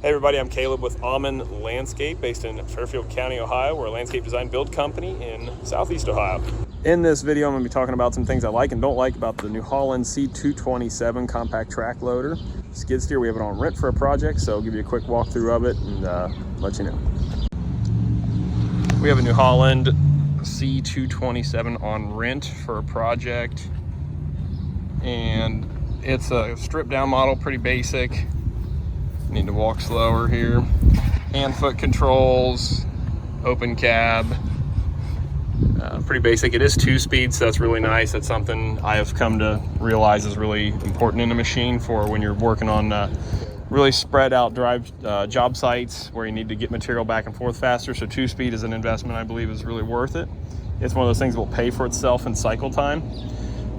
Hey everybody, I'm Caleb with Almond Landscape based in Fairfield County, Ohio. We're a landscape design build company in Southeast Ohio. In this video, I'm going to be talking about some things I like and don't like about the NewHolland c227 compact track loader. Skid steer, we have it on rent for a project, so I'll give you a quick walkthrough of it and let you know. We have a NewHolland c227 on rent for a project, and it's a stripped down model, pretty basic. Need to walk slower here. Hand foot controls, open cab, pretty basic. It is 2-speed, so that's really nice. That's something I have come to realize is really important in a machine for when you're working on really spread out job sites where you need to get material back and forth faster. So 2-speed is an investment I believe is really worth it. It's one of those things that will pay for itself in cycle time.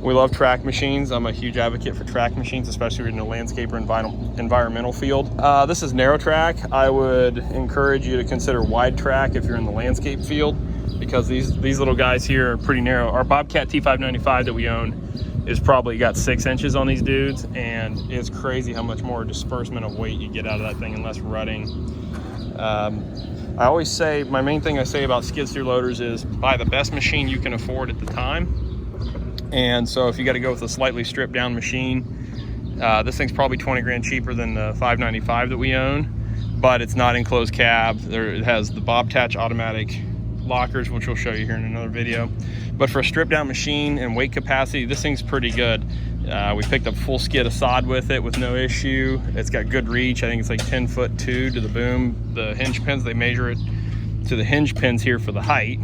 We love track machines. I'm a huge advocate for track machines, especially in the landscape or environmental field. This is narrow track. I would encourage you to consider wide track if you're in the landscape field, because these little guys here are pretty narrow. Our Bobcat T595 that we own is probably got 6 inches on these dudes, and it's crazy how much more disbursement of weight you get out of that thing and less rutting. I always say, my main thing I say about skid steer loaders is buy the best machine you can afford at the time. And so if you got to go with a slightly stripped down machine, this thing's probably 20 grand cheaper than the 595 that we own, but it's not enclosed cab. It has the Bobcat automatic lockers, which we'll show you here in another video. But for a stripped down machine and weight capacity, this thing's pretty good. We picked up full skid of sod with it with no issue. It's got good reach. I think it's like 10'2" to the boom. The hinge pins, they measure it to the hinge pins here for the height.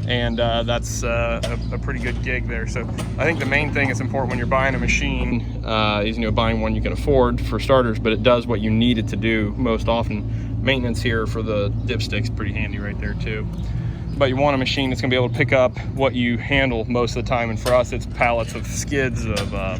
And that's a pretty good gig there. So I think the main thing that's important when you're buying a machine is, buying one you can afford for starters, but it does what you need it to do most often. Maintenance here for the dipstick's pretty handy right there too. But you want a machine that's gonna be able to pick up what you handle most of the time. And for us, it's pallets of skids of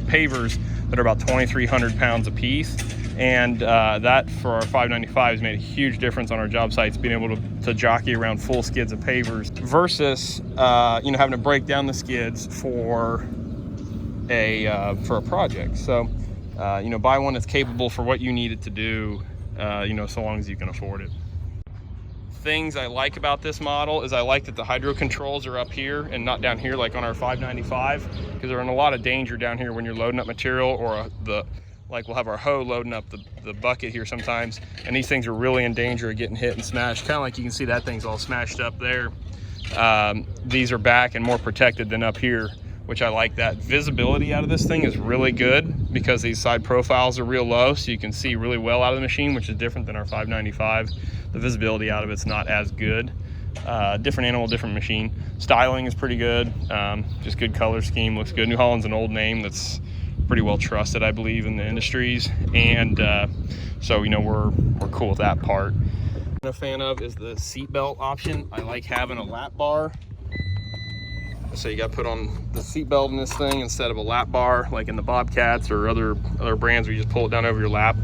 pavers that are about 2,300 pounds a piece. And that for our 595 has made a huge difference on our job sites, being able to jockey around full skids of pavers versus having to break down the skids for a project. So buy one that's capable for what you need it to do, so long as you can afford it. Things I like about this model is I like that the hydro controls are up here and not down here like on our 595, because they're in a lot of danger down here when you're loading up material, or we'll have our hoe loading up the bucket here sometimes, and these things are really in danger of getting hit and smashed. Kind of like you can see that thing's all smashed up there. These are back and more protected than up here, which I like. That visibility out of this thing is really good because these side profiles are real low, so you can see really well out of the machine, which is different than our 595. The visibility out of it's not as good. Different animal, different machine. Styling is pretty good. Just good color scheme, looks good. NewHolland's an old name that's pretty well trusted, I believe, in the industries, and so we're cool with that part. What I'm a fan of is the seat belt option. I like having a lap bar, so you got to put on the seat belt in this thing instead of a lap bar like in the Bobcats or other brands where you just pull it down over your lap,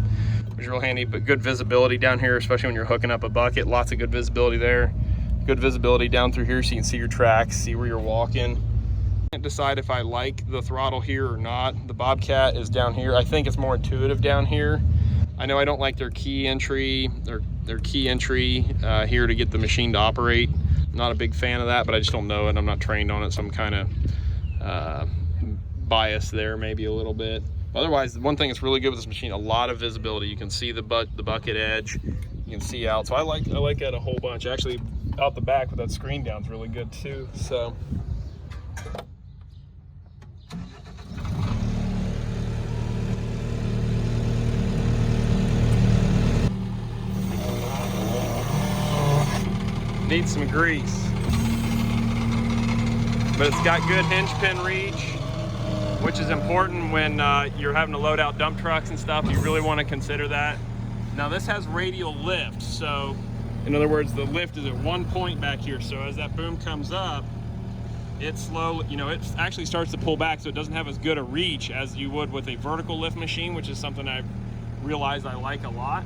which is real handy. But good visibility down here, especially when you're hooking up a bucket. Lots of good visibility there. Good visibility down through here so you can see your tracks, see where you're walking. Can't decide if I like the throttle here or not. The Bobcat is down here. I think it's more intuitive down here. I know I don't like their key entry, their key entry here to get the machine to operate. I'm not a big fan of that, but I just don't know it. I'm not trained on it, so I'm kind of biased there maybe a little bit. Otherwise, the one thing that's really good with this machine, a lot of visibility. You can see the bucket edge, you can see out. So I like that a whole bunch. Actually, out the back with that screen down is really good too. So. Needs some grease, but it's got good hinge pin reach, which is important when you're having to load out dump trucks and stuff. You really want to consider that. Now this has radial lift, so in other words, the lift is at one point back here, so as that boom comes up, it slowly, it actually starts to pull back, so it doesn't have as good a reach as you would with a vertical lift machine, which is something I've realized I like a lot.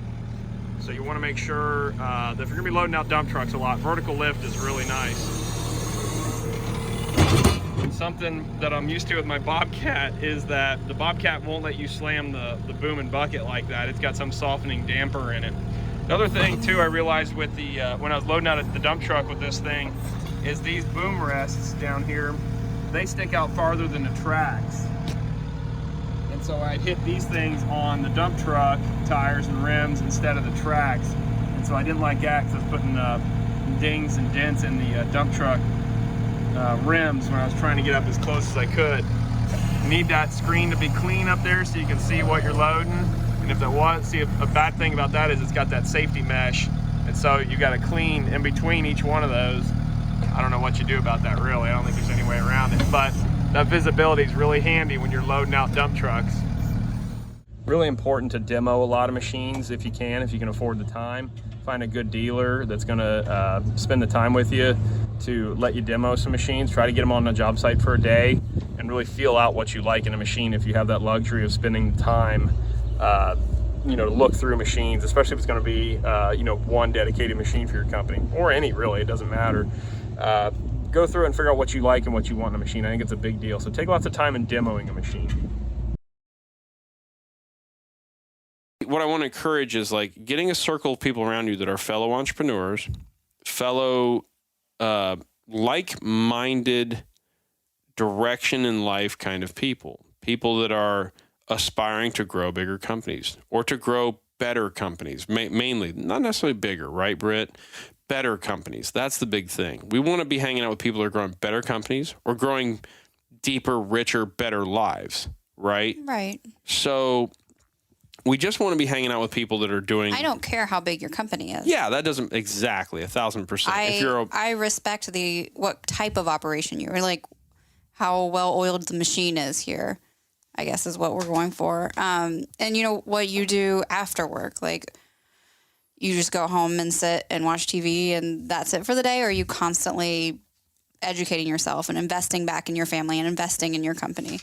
So you want to make sure that if you're going to be loading out dump trucks a lot, vertical lift is really nice. something that I'm used to with my Bobcat is that the Bobcat won't let you slam the boom and bucket like that. It's got some softening damper in it. Another thing too I realized with the when I was loading out the dump truck with this thing is these boom rests down here, they stick out farther than the tracks. And so I'd hit these things on the dump truck tires and rims instead of the tracks. And so I didn't like that because I was putting dings and dents in the dump truck rims when I was trying to get up as close as I could. You need that screen to be clean up there so you can see what you're loading. And if that was, see, a bad thing about that is it's got that safety mesh. And so you got to clean in between each one of those. I don't know what you do about that really. I don't think there's any way around it, but that visibility is really handy when you're loading out dump trucks. Really important to demo a lot of machines if you can afford the time. Find a good dealer that's gonna spend the time with you to let you demo some machines. Try to get them on a job site for a day and really feel out what you like in a machine if you have that luxury of spending the time to look through machines, especially if it's going to be one dedicated machine for your company, or any really, it doesn't matter. Go through and figure out what you like and what you want in a machine. I think it's a big deal. So take lots of time in demoing a machine. What I want to encourage is like getting a circle of people around you that are fellow entrepreneurs, fellow like-minded direction in life kind of people that are aspiring to grow bigger companies or to grow better companies, mainly, not necessarily bigger, right, Britt? Better companies. That's the big thing. We want to be hanging out with people that are growing better companies or growing deeper, richer, better lives, right? Right. So we just want to be hanging out with people that are doing... I don't care how big your company is. Yeah, that doesn't... Exactly, 1,000%. I respect what type of operation you're like, how well oiled the machine is here, I guess is what we're going for. And what you do after work, like you just go home and sit and watch TV and that's it for the day, or are you constantly educating yourself and investing back in your family and investing in your company?